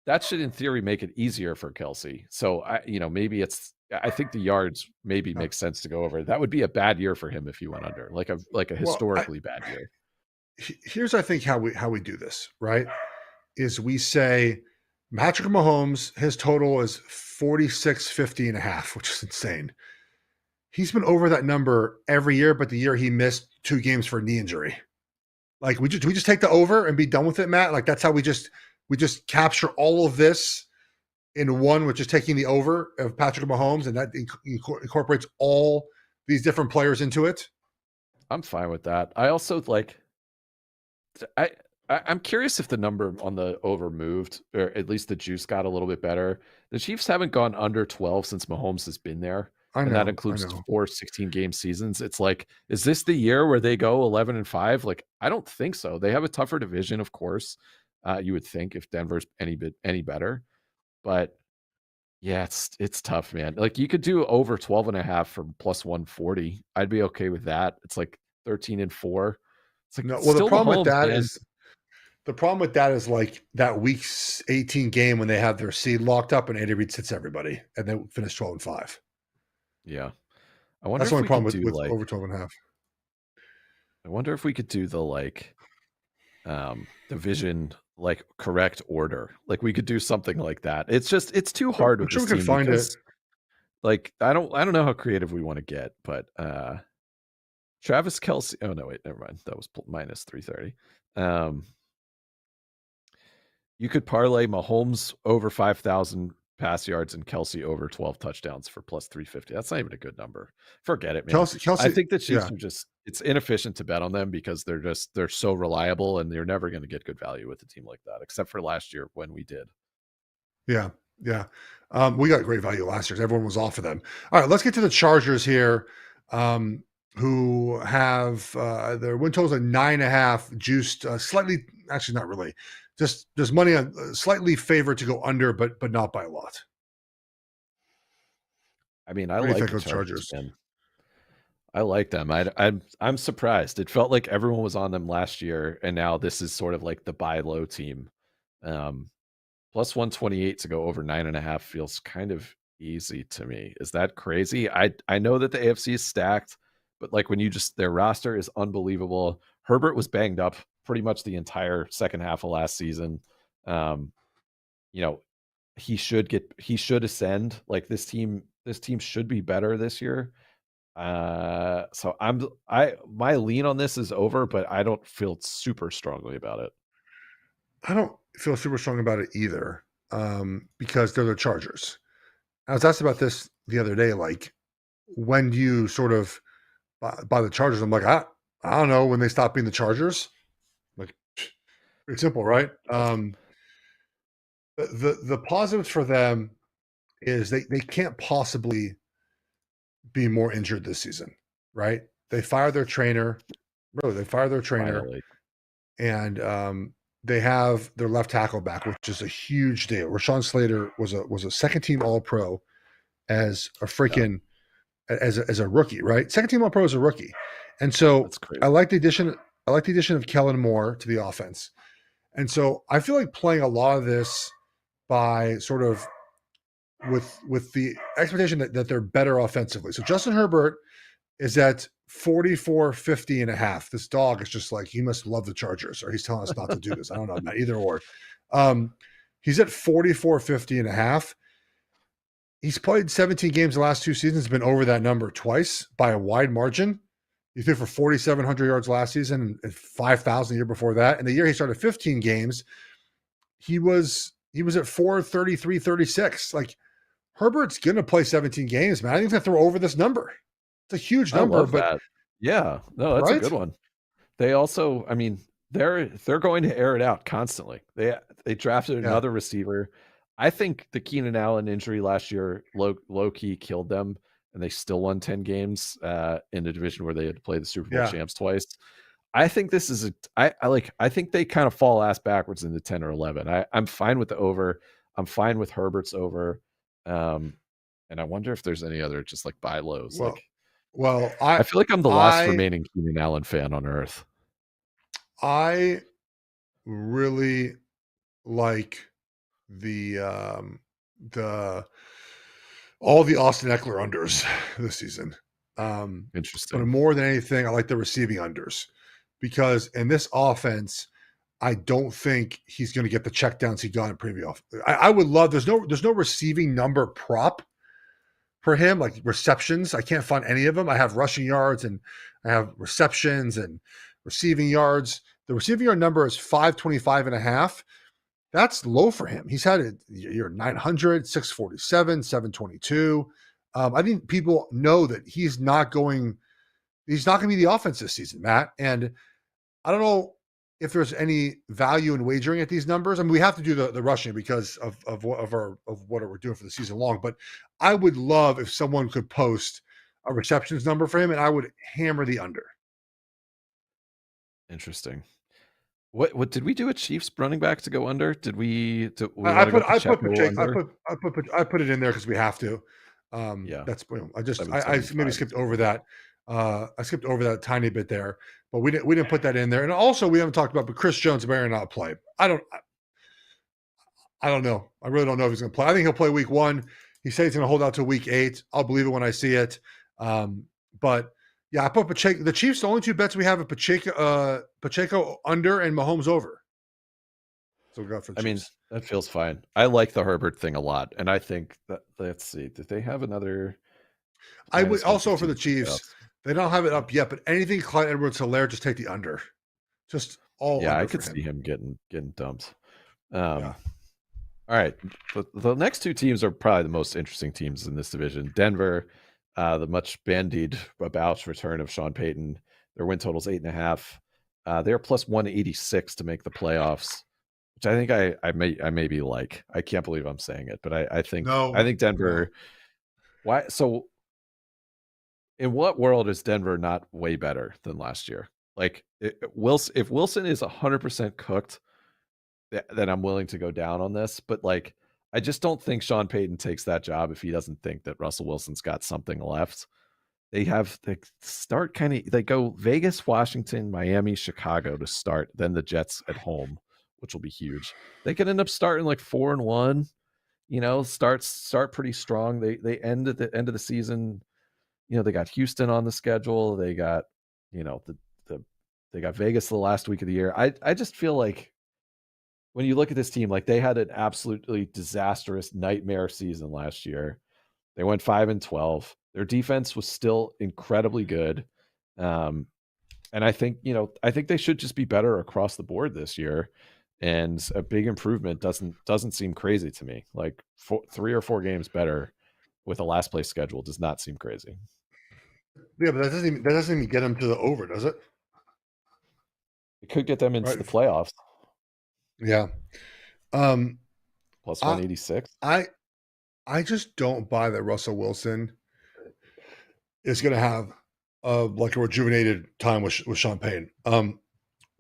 that should in theory make it easier for Kelce. So maybe I think the yards maybe makes sense to go over. That would be a bad year for him if he went under, like a historically bad year. Here's, I think, how we do this, right? Is we say Patrick Mahomes, his total is 46.50.5, which is insane. He's been over that number every year, but the year he missed 2 games for a knee injury. Like, we just take the over and be done with it, Matt? Like, that's how we just capture all of this in one, which is taking the over of Patrick Mahomes, and that incorporates all these different players into it. I'm fine with that. I also like. I'm curious if the number on the over moved, or at least the juice got a little bit better. The Chiefs haven't gone under 12 since Mahomes has been there, I and that know. includes 4 16-game seasons. It's like, is this the year where they go 11-5? Like, I don't think so. They have a tougher division, of course. You would think if Denver's any better, but yeah, it's tough, man. Like, you could do over 12.5 for plus 140. I'd be okay with that. It's like 13-4. It's like, No, it's well, the still problem with Mahomes, that man. is like that week 18 game when they have their seed locked up and Andy Reid sits everybody and they finish 12-5. Yeah. I wonder That's if the only we problem could do with like, over 12.5. I wonder if we could do the like division like correct order. Like, we could do something like that. It's just, it's too hard I'm with sure this we can team find it. because like I don't know how creative we want to get, but Travis Kelce. Oh no, wait, never mind. That was minus 330. You could parlay Mahomes over 5,000 pass yards and Kelce over 12 touchdowns for plus 350. That's not even a good number. Forget it, man. Kelsey, I think the Chiefs yeah. are just, it's inefficient to bet on them because they're so reliable and you're never going to get good value with a team like that, except for last year when we did. Yeah. Yeah. We got great value last year. Everyone was off of them. All right, let's get to the Chargers here, who have their win totals at 9.5, juiced slightly, actually not really. Just there's money on slightly favored to go under, but not by a lot. I mean, I What do you like think the of Chargers, Chargers? man. I like them. I'm surprised. It felt like everyone was on them last year, and now this is sort of like the buy low team. Plus 128 to go over 9.5 feels kind of easy to me. Is that crazy? I know that the AFC is stacked, but like when you just, their roster is unbelievable. Herbert was banged up pretty much the entire second half of last season. You know, he should ascend. Like, this team should be better this year. So my lean on this is over, but I don't feel super strongly about it. I don't feel super strong about it either, because they're the Chargers. I was asked about this the other day, like, when do you sort of buy the Chargers? I'm like, I don't know, when they stop being the Chargers. Like, pretty simple, right? The positives for them is they can't possibly be more injured this season, right? They fired their trainer. Really, they fired their trainer. Finally. And they have their left tackle back, which is a huge deal. Rashawn Slater was a second team All Pro as a freaking as a rookie, right? Second team All Pro as a rookie, and so That's crazy. I like the addition. I like the addition of Kellen Moore to the offense, and so I feel like playing a lot of this by sort of with the expectation that they're better offensively. So Justin Herbert is at 44.50.5. This dog is just like, he must love the Chargers, or he's telling us not to do this. I don't know, Matt, either or. He's at 44.50.5. He's played 17 games the last 2 seasons, been over that number twice by a wide margin. He threw for 4,700 yards last season and 5,000 the year before that. And the year he started 15 games, he was at 433.36. Like, Herbert's going to play 17 games, man. I think he's going to throw over this number. It's a huge number, but that. Yeah, no, that's a good one. They also, I mean, they're going to air it out constantly. They drafted another receiver. I think the Keenan Allen injury last year low key killed them, and they still won 10 games in a division where they had to play the Super Bowl champs twice. I think this is I think they kind of fall ass backwards into 10 or 11. I'm fine with the over. I'm fine with Herbert's over. And I wonder if there's any other just like buy lows. I feel like I'm the last remaining Keenan Allen fan on earth. I really like all the Austin Eckler unders this season. Interesting. But more than anything, I like the receiving unders, because in this offense, I don't think he's going to get the checkdowns he got in previous. I would love. There's no receiving number prop for him, like receptions. I can't find any of them. I have rushing yards and I have receptions and receiving yards. The receiving yard number is 525.5. That's low for him. He's had a year 900, 647, 722. I think people know that he's not going he's not going to be the offense this season, Matt. And I don't know if there's any value in wagering at these numbers. I mean, we have to do the rushing because of what we're doing for the season long. But I would love if someone could post a receptions number for him, and I would hammer the under. Interesting. What did we do a Chiefs running back to go under? Did we? I put it in there because we have to. That's I maybe skipped over that. I skipped over that tiny bit there, but we didn't put that in there. And also we haven't talked about, but Chris Jones may or not play. I don't know. I really don't know if he's going to play. I think he'll play week 1. He said he's going to hold out to week 8. I'll believe it when I see it. But yeah, I put Pacheco. The Chiefs, the only 2 bets we have are Pacheco under and Mahomes over. So we got for the Chiefs. I mean, that feels fine. I like the Herbert thing a lot, and I think that, let's see, did they have another? I would also for the Chiefs. They don't have it up yet, but anything Clyde Edwards-Helaire, just take the under. Just all. Yeah, I could see him getting dumped. All right, the next 2 teams are probably the most interesting teams in this division. Denver. The much bandied about return of Sean Payton. Their win total is 8.5. They're plus 186 to make the playoffs, which I think I may be like. I can't believe I'm saying it, but I think Denver. Why? So, in what world is Denver not way better than last year? Like, if Wilson is 100% cooked, then I'm willing to go down on this. But like, I just don't think Sean Payton takes that job if he doesn't think that Russell Wilson's got something left. They go Vegas, Washington, Miami, Chicago to start, then the Jets at home, which will be huge. They could end up starting like 4-1, start pretty strong. They end at the end of the season. They got Houston on the schedule. They got, they got Vegas the last week of the year. I just feel like when you look at this team, like they had an absolutely disastrous nightmare season last year. They went 5-12. Their defense was still incredibly good. And I think they should just be better across the board this year. And a big improvement doesn't seem crazy to me. Like 3 or 4 games better with a last place schedule does not seem crazy. Yeah, but that doesn't even get them to the over, does it? It could get them into the playoffs. Yeah. Plus 186. I just don't buy that Russell Wilson is going to have like a rejuvenated time with Sean Payton.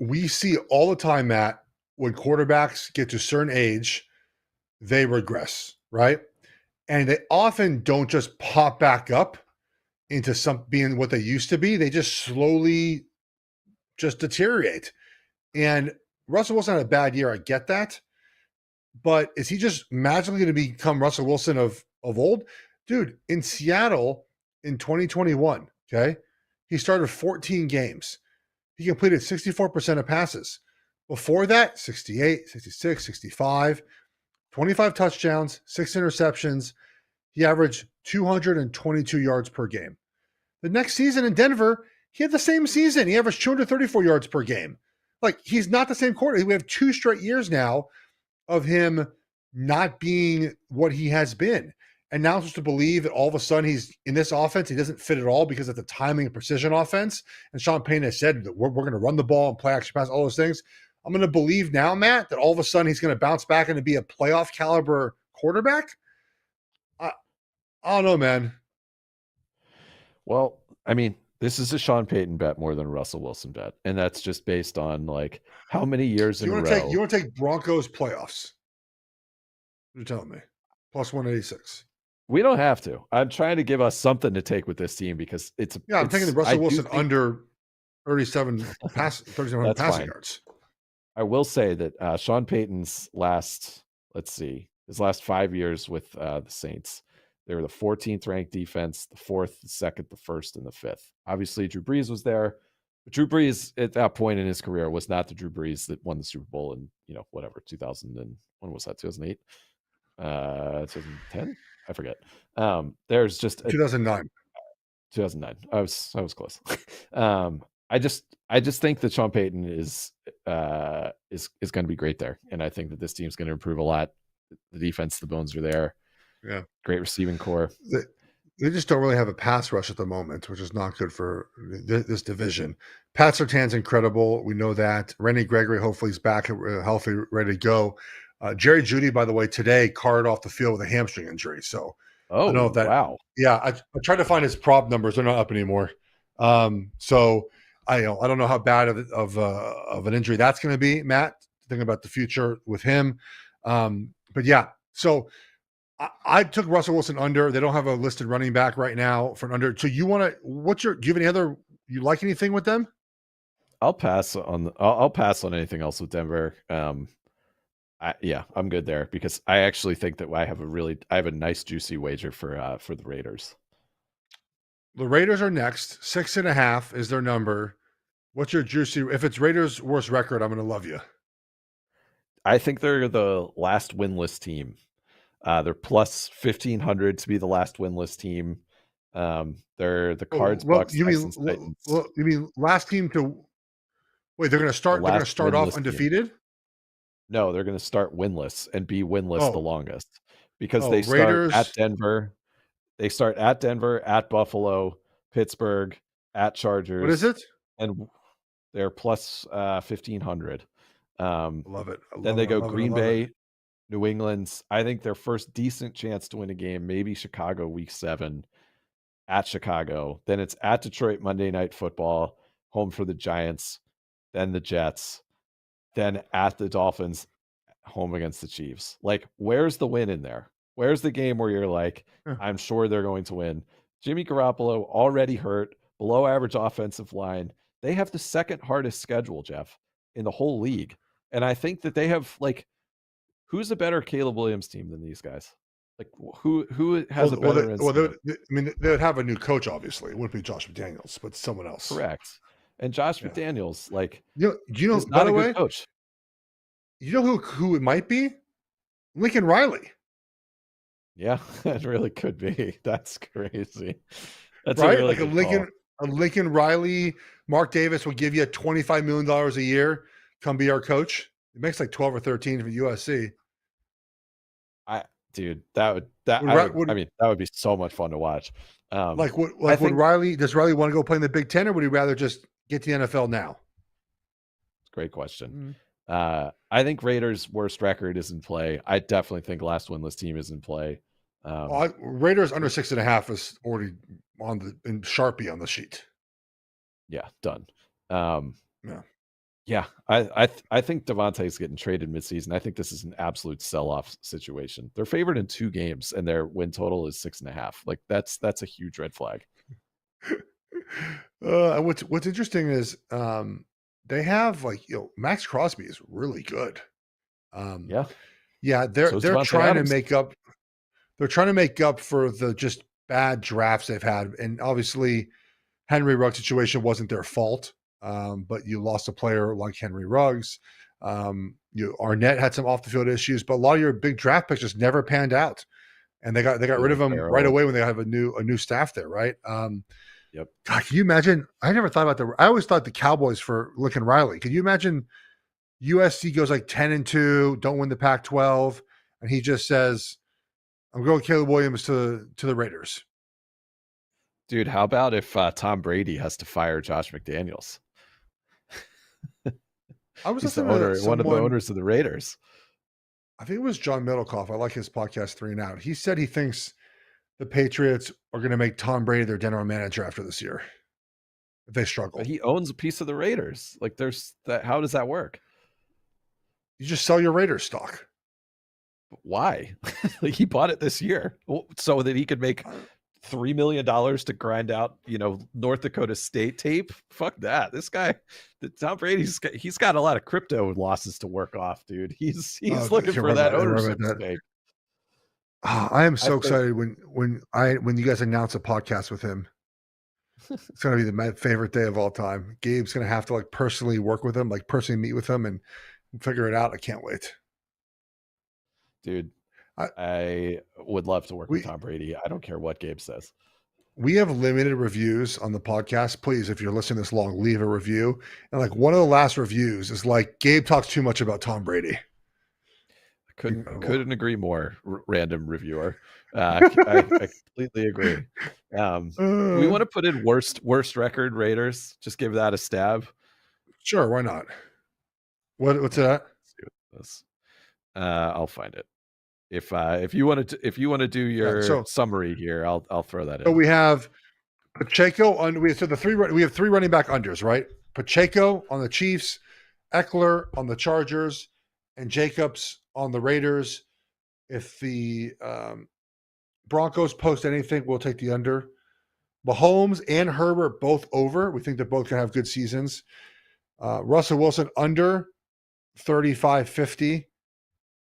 We see all the time, Matt, when quarterbacks get to a certain age, they regress, right? And they often don't just pop back up into being what they used to be. They just slowly just deteriorate. And Russell Wilson had a bad year. I get that. But is he just magically going to become Russell Wilson of old? Dude, in Seattle in 2021, okay, he started 14 games. He completed 64% of passes. Before that, 68, 66, 65, 25 touchdowns, 6 interceptions. He averaged 222 yards per game. The next season in Denver, he had the same season. He averaged 234 yards per game. Like, he's not the same quarterback. We have 2 straight years now of him not being what he has been. And now I'm supposed to believe that all of a sudden he's in this offense, he doesn't fit at all because of the timing and precision offense. And Sean Payton has said that we're going to run the ball and play action pass, all those things. I'm going to believe now, Matt, that all of a sudden he's going to bounce back and be a playoff caliber quarterback. I don't know, man. Well, I mean, this is a Sean Payton bet more than a Russell Wilson bet. And that's just based on like how many years in a row. You want to take Broncos playoffs? You're telling me. Plus 186. We don't have to. I'm trying to give us something to take with this team because I'm taking the Russell Wilson under 37 passing yards. I will say that Sean Payton's last 5 years with the Saints, they were the 14th ranked defense, the 4th, the 2nd, the 1st, and the 5th. Obviously, Drew Brees was there. But Drew Brees at that point in his career was not the Drew Brees that won the Super Bowl in, 2000 and when was that? 2008? 2010? I forget. There's just 2009. 2009. I was close. I just think that Sean Payton is going to be great there, and I think that this team's going to improve a lot. The defense, the bones are there. Yeah, great receiving core. They just don't really have a pass rush at the moment, which is not good for this division. Pat Surtain's incredible. We know that. Randy Gregory, hopefully, is back healthy, ready to go. Jerry Jeudy, by the way, today carted off the field with a hamstring injury. So I don't know if that. Wow. Yeah, I tried to find his prop numbers. They're not up anymore. So I don't know how bad of an injury that's going to be, Matt. Thinking about the future with him. But yeah, so I took Russell Wilson under. They don't have a listed running back right now for an under. So you want to? Do you have any other? You like anything with them? I'll pass on anything else with Denver. I'm good there because I actually think that I have a nice juicy wager for the Raiders. The Raiders are next. 6.5 is their number. What's your juicy? If it's Raiders' worst record, I'm going to love you. I think they're the last winless team. They're plus 1,500 to be the last winless team. They're the Cards, Bucks, Titans, Titans. You mean last team to? Wait, they're going to start. They're going to start off undefeated. Team. No, they're going to start winless and be winless the longest because they Raiders. start at Denver. They start at Denver, at Buffalo, Pittsburgh, at Chargers. What is it? And they're plus 1,500. Love it. Then they go Green Bay, New England. I think their first decent chance to win a game, maybe Chicago week 7 at Chicago. Then it's at Detroit Monday Night Football, home for the Giants, then the Jets, then at the Dolphins, home against the Chiefs. Like, where's the win in there? Where's the game where you're like, I'm sure they're going to win? Jimmy Garoppolo already hurt, below average offensive line. They have the second hardest schedule, Geoff, in the whole league. And I think that they have, like, who's a better Caleb Williams team than these guys? Like, who has a better they would have a new coach, obviously. It wouldn't be Josh McDaniels, but someone else. Correct. And Josh McDaniels, like, you know, is not a good coach. You know who it might be? Lincoln Riley. Yeah, it really could be. That's crazy. That's right. Like a Lincoln Riley. Mark Davis will give you $25 million a year. Come be our coach. It makes like 12 or 13 for USC. That would be so much fun to watch. Would Riley? Does Riley want to go play in the Big Ten, or would he rather just get to the NFL now? Great question. I think Raiders' worst record is in play. I definitely think last winless team is in play. Raiders under 6.5 is already in Sharpie on the sheet. Yeah, done. Yeah. I think Devontae is getting traded midseason. I think this is an absolute sell-off situation. They're favored in 2 games, and their win total is 6.5. Like, that's a huge red flag. What's interesting is they have, like, Max Crosby is really good. They're trying to make up. They're trying to make up for the just bad drafts they've had, and obviously Henry Ruggs' situation wasn't their fault. But you lost a player like Henry Ruggs. Arnett had some off the field issues, but a lot of your big draft picks just never panned out, and they got rid of them right away when they have a new staff there, right? Yep. God, can you imagine? I never thought about I always thought the Cowboys for Lincoln Riley. Can you imagine? USC goes like 10-2, don't win the Pac-12, and he just says, "I'm going Caleb Williams to the Raiders." Dude, how about if Tom Brady has to fire Josh McDaniels? I was one of the owners of the Raiders. I think it was John Middlecoff. I like his podcast 3 and Out. He said he thinks the Patriots are going to make Tom Brady their general manager after this year if they struggle. But he owns a piece of the Raiders. Like, there's that. How does that work? You just sell your Raiders stock. Why? He bought it this year so that he could make $3 million to grind out, North Dakota State tape. Fuck that. This guy, Tom Brady's got a lot of crypto losses to work off, dude. He's looking for that ownership stake. I am so excited when you guys announce a podcast with him. It's going to be my favorite day of all time. Gabe's going to have to personally work with him, personally meet with him and figure it out. I can't wait. Dude, I would love to work with Tom Brady. I don't care what Gabe says. We have limited reviews on the podcast. Please, if you're listening this long, leave a review. And one of the last reviews is Gabe talks too much about Tom Brady. Couldn't agree more, random reviewer. I completely agree. We want to put in worst record Raiders. Just give that a stab. Sure, why not? What's that? Let's see what this. I'll find it. If you want to do your summary here, I'll throw that in. So we have Pacheco we have three running back unders, right? Pacheco on the Chiefs, Eckler on the Chargers, and Jacobs on the Raiders. If the Broncos post anything, we'll take the under. Mahomes and Herbert both over. We think they're both going to have good seasons. Russell Wilson under 35-50.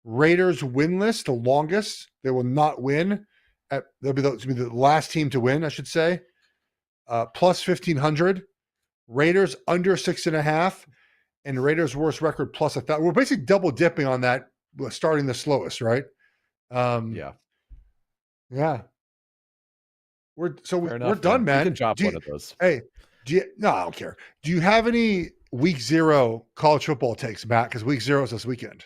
Raiders winless, the longest. They will not win. They'll be the last team to win, I should say. Plus 1,500. Raiders under 6.5. And Raiders worst record plus 1,000. We're basically double dipping on that, starting the slowest, right? Yeah. We're done, man. You can drop one of those. Hey, no, I don't care. Do you have any week 0 college football takes, Matt? Because week 0 is this weekend.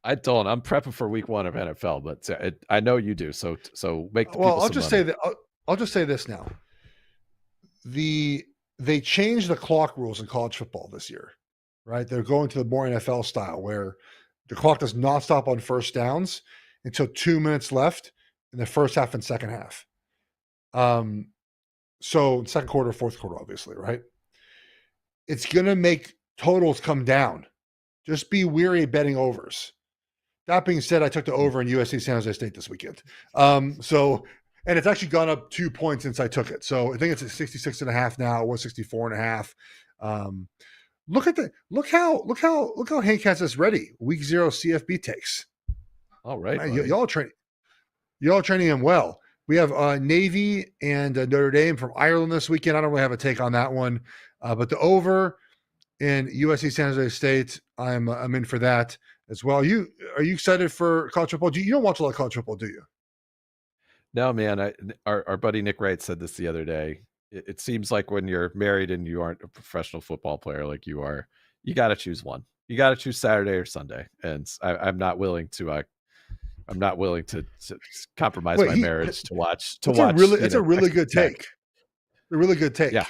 I don't. I'm prepping for week 1 of NFL, but I know you do. So make the I'll just say that. I'll just say this now. They changed the clock rules in college football this year, right? They're going to the more NFL style where the clock does not stop on first downs until 2 minutes left in the first half and second half. So second quarter, fourth quarter, obviously, right? It's going to make totals come down. Just be weary of betting overs. That being said, I took the over in USC San Jose State this weekend. And it's actually gone up 2 points since I took it. So I think it's at 66.5 now. It was 64.5. Look how Hank has us ready. Week 0 CFB takes. All right. Y'all training him well. We have Navy and Notre Dame from Ireland this weekend. I don't really have a take on that one. But the over in USC San Jose State, I'm in for that as well. Are you excited for college football? You don't watch a lot of college football, do you? No, man. Our buddy Nick Wright said this the other day. It seems like when you're married and you aren't a professional football player like you are, you got to choose one. You got to choose Saturday or Sunday, and I'm not willing to. I'm not willing to compromise my marriage to watch. It's a really good take. A really good take. Yeah,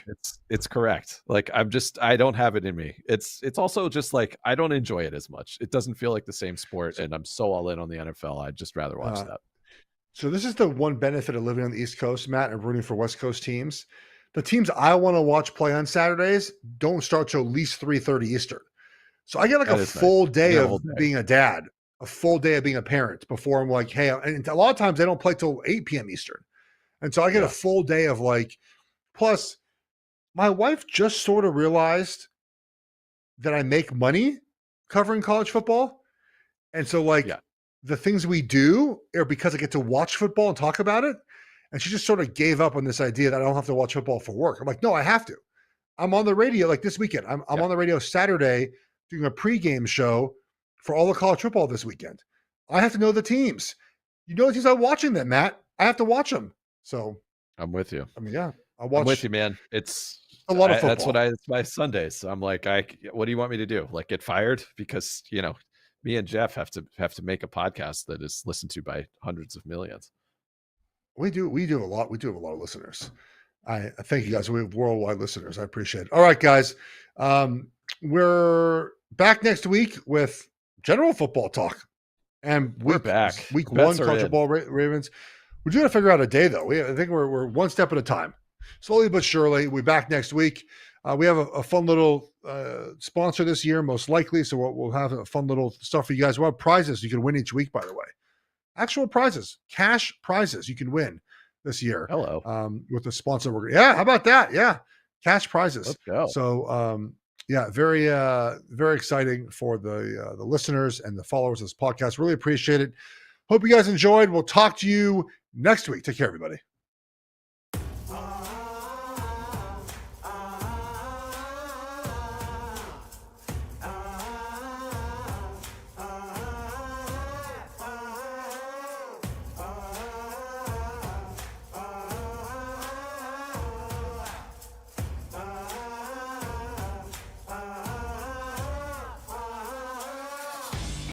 it's correct. Like I don't have it in me. It's also just like I don't enjoy it as much. It doesn't feel like the same sport, and I'm so all in on the NFL. I'd just rather watch that. So this is the one benefit of living on the East Coast, Matt, and rooting for West Coast teams. The teams I want to watch play on Saturdays don't start till at least 3:30 Eastern. So I get like a full day of being a dad, a full day of being a parent before I'm like, hey, and a lot of times they don't play till 8 p.m. Eastern. And so I get a full day of like, plus my wife just sort of realized that I make money covering college football. And so the things we do are because I get to watch football and talk about it. And she just sort of gave up on this idea that I don't have to watch football for work. I'm like, no, I have to. I'm on the radio like this weekend. I'm on the radio Saturday doing a pregame show for all the college football this weekend. I have to know the teams. You know the teams I'm watching them, Matt. I have to watch them. So I'm with you. I mean, I watch. I'm with you, man. It's a lot of football. That's my Sundays. I'm like, what do you want me to do? Like get fired? Because me and Geoff have to make a podcast that is listened to by hundreds of millions. We do a lot. We do have a lot of listeners. I thank you guys. We have worldwide listeners. I appreciate it. All right, guys. We're back next week with general football talk. And we're back. Week 1 college football Ravens. We do got to figure out a day though. I think we're one step at a time. Slowly but surely. We'll be back next week. We have a fun little sponsor this year, most likely. So we'll have a fun little stuff for you guys. We'll have prizes you can win each week, by the way. Actual prizes, cash prizes you can win this year. Hello. With the sponsor. How about that? Yeah. Cash prizes. Let's go. So, very, very exciting for the listeners and the followers of this podcast. Really appreciate it. Hope you guys enjoyed. We'll talk to you next week. Take care, everybody.